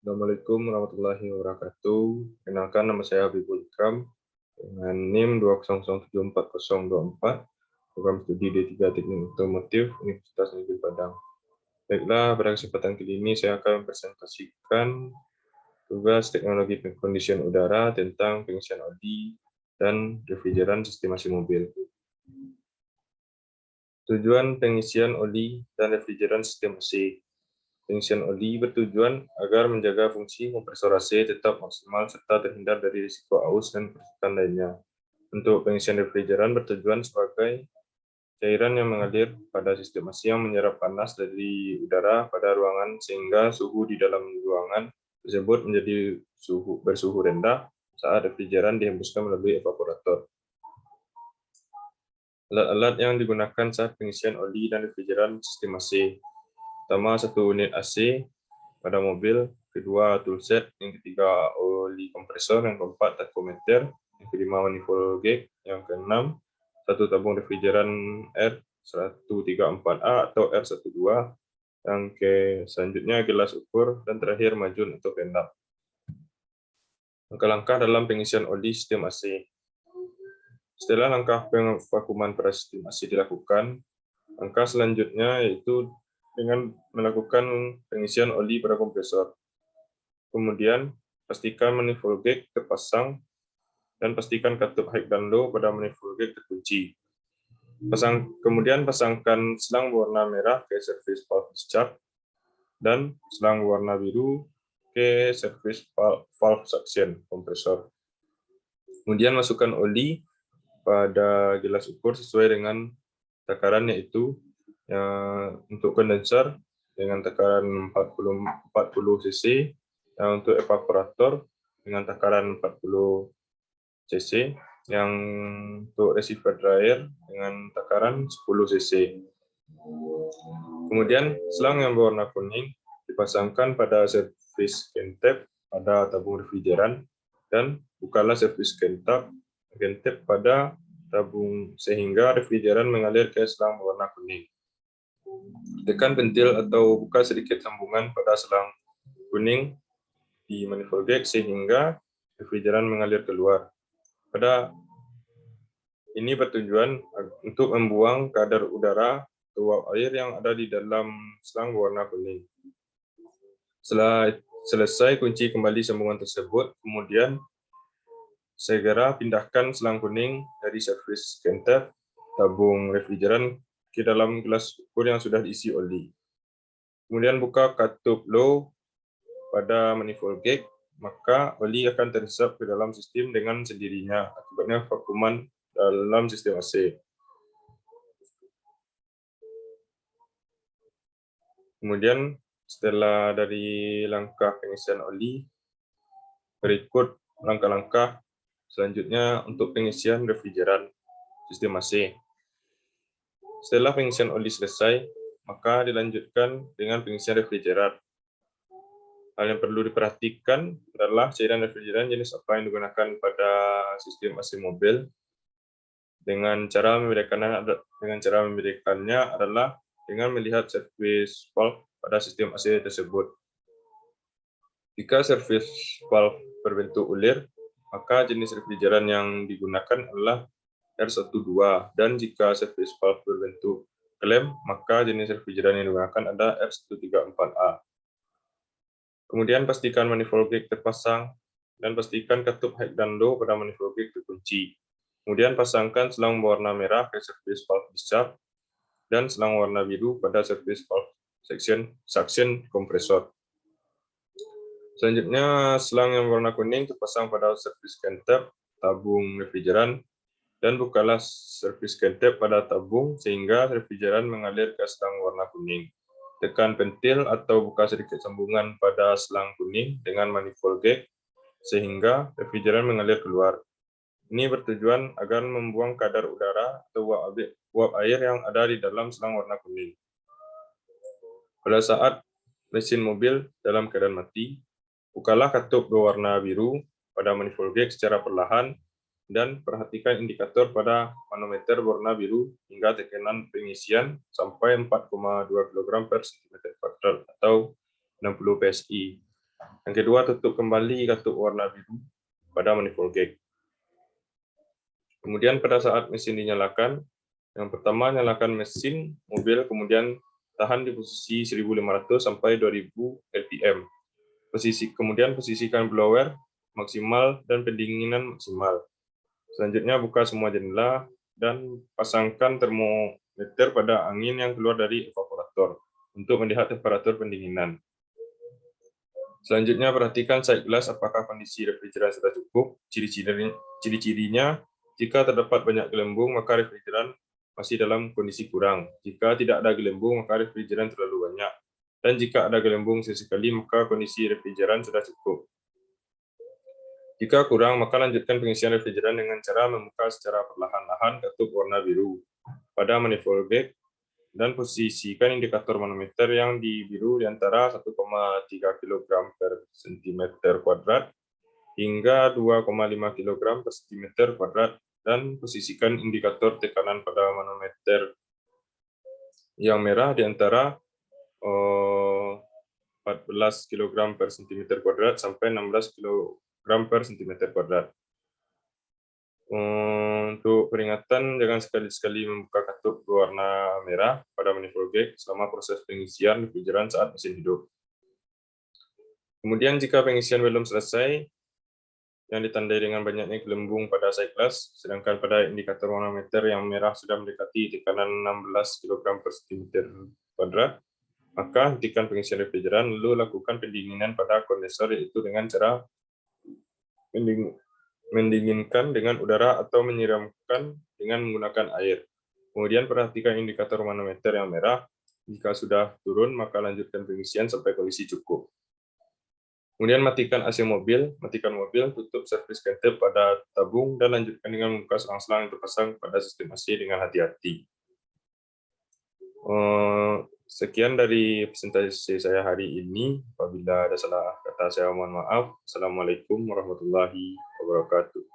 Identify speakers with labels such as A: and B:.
A: Assalamualaikum warahmatullahi wabarakatuh. Kenalkan, nama saya Habibul Ikram dengan NIM 2007404, program studi D3 Teknik Otomotif Universitas Negeri Padang. Baiklah, pada kesempatan kali ini saya akan mempresentasikan tugas teknologi pengkondisian udara tentang pengisian oli dan refrigeran sistemasi mobil. Tujuan pengisian oli dan refrigeran sistem AC. Pengisian oli bertujuan agar menjaga fungsi kompresor AC tetap maksimal serta terhindar dari risiko aus dan kerusakan lainnya. Untuk pengisian refrigeran bertujuan sebagai cairan yang mengalir pada sistem AC yang menyerap panas dari udara pada ruangan sehingga suhu di dalam ruangan tersebut menjadi bersuhu rendah saat refrigeran dihembuskan melalui evaporator. Alat-alat yang digunakan saat pengisian oli dan refrigeran sistem AC. Pertama, 1 unit AC pada mobil, kedua toolset, yang ketiga oli kompresor, yang keempat tachometer, yang kelima manifold gauge, yang keenam 1 tabung refrigeran R134A atau R12, yang selanjutnya gelas ukur, dan terakhir majun untuk rendam. Langkah-langkah dalam pengisian oli sistem AC. Setelah langkah pengvakuuman pada sistem AC dilakukan, langkah selanjutnya yaitu dengan melakukan pengisian oli pada kompresor. Kemudian, pastikan manifold gauge terpasang dan pastikan katup high dan low pada manifold gauge terkunci. Kemudian pasangkan selang berwarna merah ke service valve discharge dan selang berwarna biru ke service valve suction kompresor. Kemudian masukkan oli pada gelas ukur sesuai dengan takaran, yaitu untuk kondenser dengan takaran 40 cc, untuk evaporator dengan takaran 40 cc, yang untuk receiver dryer dengan takaran 10 cc. Kemudian selang yang berwarna kuning dipasangkan pada service scan tab pada tabung refrigeran dan bukalah service scan tab pada tabung sehingga refrigeran mengalir ke selang berwarna kuning. Tekan pentil atau buka sedikit sambungan pada selang kuning di manifold gauge sehingga refrigeran mengalir keluar. Pada ini bertujuan untuk membuang kadar udara atau uap air yang ada di dalam selang berwarna kuning. Setelah selesai kunci kembali sambungan tersebut, kemudian segera pindahkan selang kuning dari service scan tab tabung refrigeran ke dalam gelas ukur yang sudah diisi oli. Kemudian buka katup low pada manifold gauge, maka oli akan terhisap ke dalam sistem dengan sendirinya akibatnya vakuuman dalam sistem AC. Kemudian setelah dari langkah pengisian oli, berikut langkah-langkah selanjutnya untuk pengisian refrigeran sistem AC. Setelah pengisian oli selesai, maka dilanjutkan dengan pengisian refrigeran. Hal yang perlu diperhatikan adalah cairan refrigeran jenis apa yang digunakan pada sistem AC mobil. Dengan cara membedakannya adalah dengan melihat service valve pada sistem AC tersebut. Jika service valve berbentuk ulir, maka jenis refrigeran yang digunakan adalah R12, dan jika service valve berbentuk klem, maka jenis refrigeran yang digunakan adalah R134A. Kemudian pastikan manifold gauge terpasang dan pastikan katup high dan low pada manifold gauge terkunci. Kemudian pasangkan selang berwarna merah ke service valve discharge dan selang warna biru pada service valve suction kompresor. Selanjutnya, selang yang berwarna kuning terpasang pada service scan tab tabung refrigeran dan bukalah service scan tab pada tabung sehingga refrigeran mengalir ke selang warna kuning. Tekan pentil atau buka sedikit sambungan pada selang kuning dengan manifold gauge sehingga refrigeran mengalir keluar. Ini bertujuan agar membuang kadar udara atau uap air yang ada di dalam selang warna kuning. Pada saat mesin mobil dalam keadaan mati, bukalah katup berwarna biru pada manifold gauge secara perlahan dan perhatikan indikator pada manometer berwarna biru hingga tekanan pengisian sampai 4,2 kg per cm2 atau 60 PSI. Yang kedua, tutup kembali katup warna biru pada manifold gag. Kemudian pada saat mesin dinyalakan, yang pertama nyalakan mesin mobil, kemudian tahan di posisi 1500 sampai 2000 rpm. Kemudian posisikan blower maksimal dan pendinginan maksimal. Selanjutnya buka semua jendela dan pasangkan termometer pada angin yang keluar dari evaporator untuk melihat temperatur pendinginan. Selanjutnya perhatikan side glass apakah kondisi refrigeran sudah cukup. Ciri-cirinya, jika terdapat banyak gelembung maka refrigeran masih dalam kondisi kurang. Jika tidak ada gelembung maka refrigeran terlalu banyak. Dan jika ada gelembung sesekali maka kondisi refrigeran sudah cukup. Jika kurang maka lanjutkan pengisian refrigeran dengan cara membuka secara perlahan-lahan katup warna biru pada manifold gag dan posisikan indikator manometer yang di biru di antara 1,3 kg per cm kuadrat hingga 2,5 kg per cm kuadrat dan posisikan indikator tekanan pada manometer yang merah di antara 14 kg per cm kuadrat sampai 16 kg per cm kuadrat. Untuk peringatan, jangan sekali-sekali membuka katup berwarna merah pada manifold gag selama proses pengisian refrigeran saat mesin hidup. Kemudian jika pengisian belum selesai, yang ditandai dengan banyaknya gelembung pada side glass, sedangkan pada indikator manometer yang merah sudah mendekati tekanan 16 kg per cm kuadrat, maka hentikan pengisian refrigeran lalu lakukan pendinginan pada kondensor, yaitu dengan cara mendinginkan dengan udara atau menyiramkan dengan menggunakan air. Kemudian perhatikan indikator manometer yang merah. Jika sudah turun, maka lanjutkan pengisian sampai kondisi cukup. Kemudian matikan AC mobil, tutup servis gantep pada tabung, dan lanjutkan dengan membuka selang-selang yang terpasang pada sistem AC dengan hati-hati. Sekian dari presentasi saya hari ini. Apabila ada salah kata, saya mohon maaf. Assalamualaikum warahmatullahi wabarakatuh.